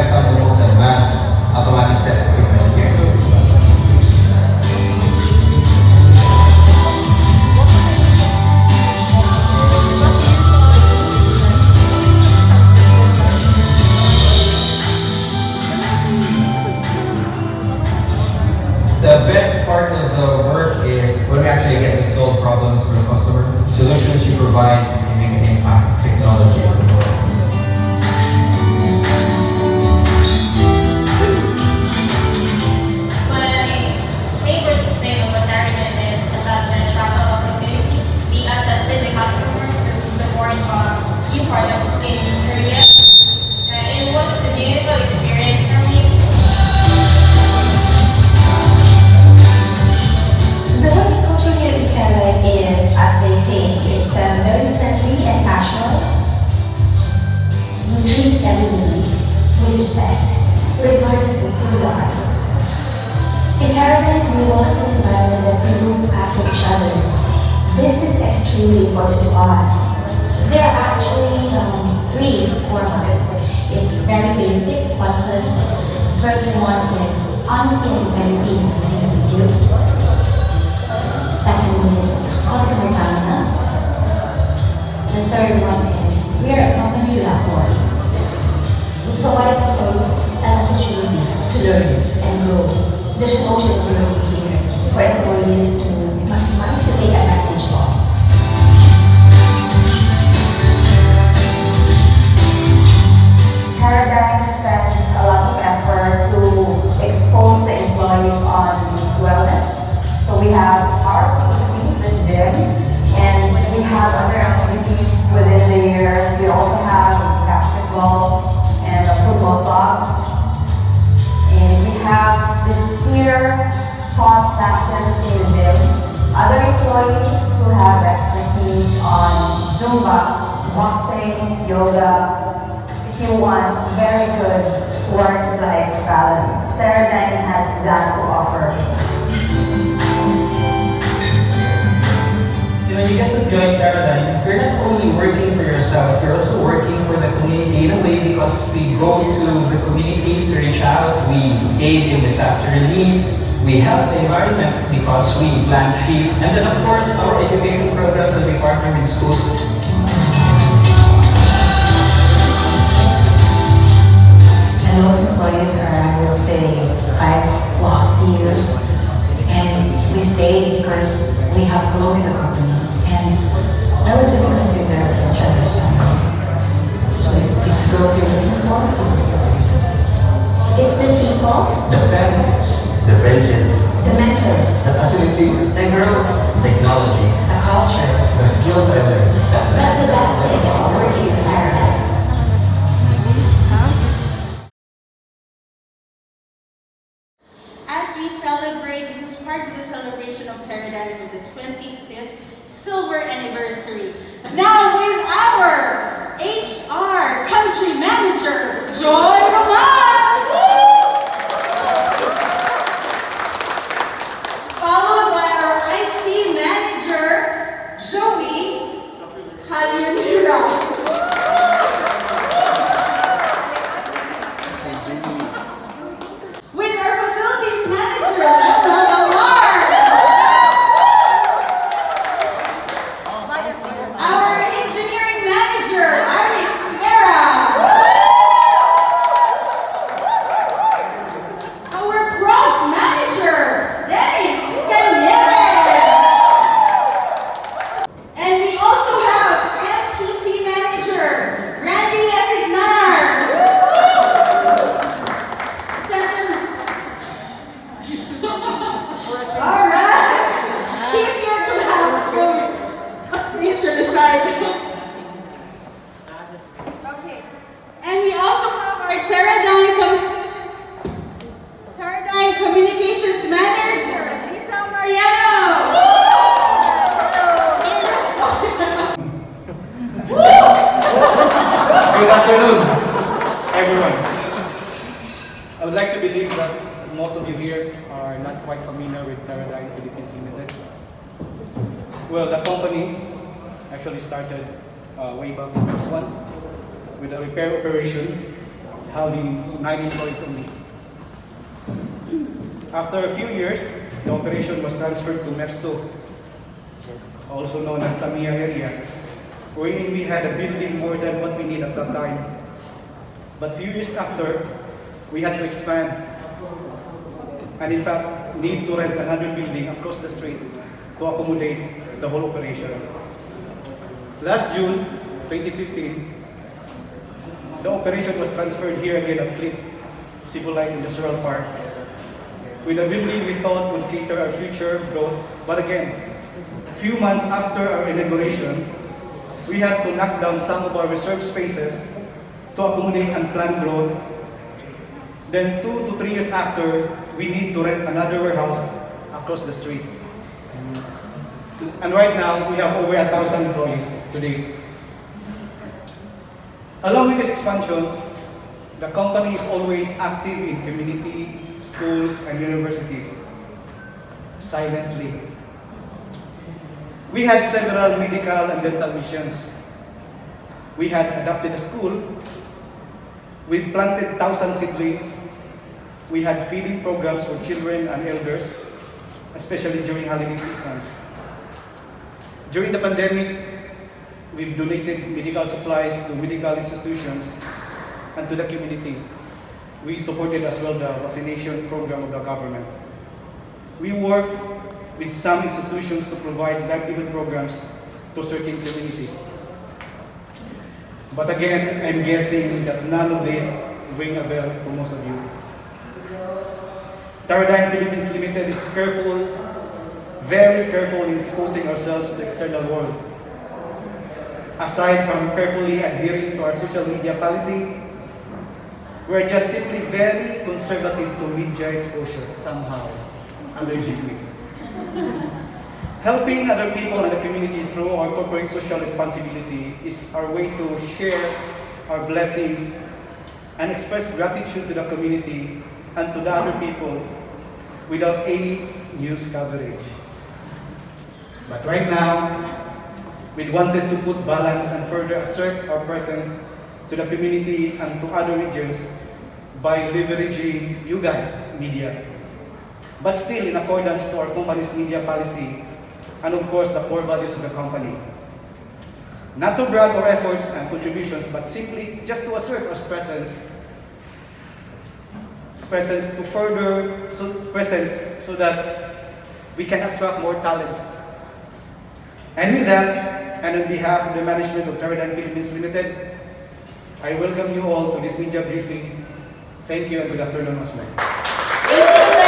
have some of the most advanced automatic test equipment here. The best part of the work is when we actually get to solve problems for the customer. Solutions you provide can make an impact. Technology on the world. My favorite thing about Teradyne is about the travel opportunities. We assisted the customer through support of new product in Korea. And it was a beautiful experience for me. The working culture here in Teradyne is, as they say, it's very friendly and casual. We treat everybody with respect, regardless of who they are. In Teradyne, we want an environment that can look after each other. This is extremely important to us. There are actually three core modules. It's very basic, but holistic. First one is honesty and integrity in everything that we do. Second is customer kindness. The third one is we are a company that works. We provide employees an opportunity to learn and grow. There's an ocean of learning here for employees to maximize, to take advantage of. Teradyne spends a lot of effort to expose the employees on wellness. So we have our facility, this gym, and we have other activities within the year. We also have basketball and a football club. And we have this peer taught classes in the gym. Other employees who have expertise on Zumba, boxing, yoga. If you want very good work-life balance, Teradyne has that to offer. When you get to join Teradyne, you're not only working for yourself, you're also working for the community in a way because we go to the communities to reach out, we aid in disaster relief, we help the environment because we plant trees, and then of course our education programs that we partner with schools. And those employees are, I would say, 5+ years. And we stayed because we have grown in the company. And I would say because they're much understanding. So if it's growth you're looking for, this is the place. It's the people, The benefits, the friendships, the mentors, the facilities, the growth, technology, the culture. the skills I learned. That's the best thing about working in Teradyne. As we celebrate, this is part of the celebration of Teradyne for the 25th silver anniversary. Now with our HR country manager, Joy Roman. Followed by our IT manager, Joey Halimira. With our facilities manager, Edna Dalmar. Our engineering manager, Iris Vera. Our product manager, Dennis Cañete. And we also have MPT manager, Randy Asignar. All right. Keep your claps going. Let's reach the side. Okay. And we also have our Teradyne Communications Manager, Lisa Mariano. Good afternoon, everyone. I would like to believe that most of you here are not quite familiar with Teradyne Philippines Limited. Well, the company actually started way back in '1 with a repair operation having 9 employees only. After a few years, the operation was transferred to MEPSO, also known as Samia area, wherein we had a building more than what we need at that time. But few years after, we had to expand, and in fact, need to rent another building across the street to accommodate the whole operation. Last June 2015, the operation was transferred here again at CLIP, Cibulite Industrial Park, with a building we thought would cater our future growth. But again, few months after our inauguration, we had to knock down some of our reserved spaces to accommodate unplanned growth. Then 2 to 3 years after, we need to rent another warehouse across the street. And right now, we have over 1,000 employees today. Along with these expansions, the company is always active in community, schools, and universities, silently. We had several medical and dental missions. We had adopted a school. We planted 1,000 seedlings. We had feeding programs for children and elders, especially during holiday seasons. During the pandemic, we've donated medical supplies to medical institutions and to the community. We supported as well the vaccination program of the government. We work with some institutions to provide livelihood programs to certain communities. But again, I'm guessing that none of this ring a bell to most of you. Teradyne Philippines Limited is careful, very careful in exposing ourselves to the external world. Aside from carefully adhering to our social media policy, we're just simply very conservative to media exposure, somehow, allergically. Helping other people in the community through our corporate social responsibility is our way to share our blessings and express gratitude to the community and to the other people without any news coverage. But right now, we wanted to put balance and further assert our presence to the community and to other regions by leveraging you guys, media. But still in accordance to our company's media policy and of course the core values of the company. Not to brag our efforts and contributions, but simply just to assert our presence so that we can attract more talents. And with that, and on behalf of the management of Teradyne Philippines Limited, I welcome you all to this media briefing. Thank you and good afternoon, Osman.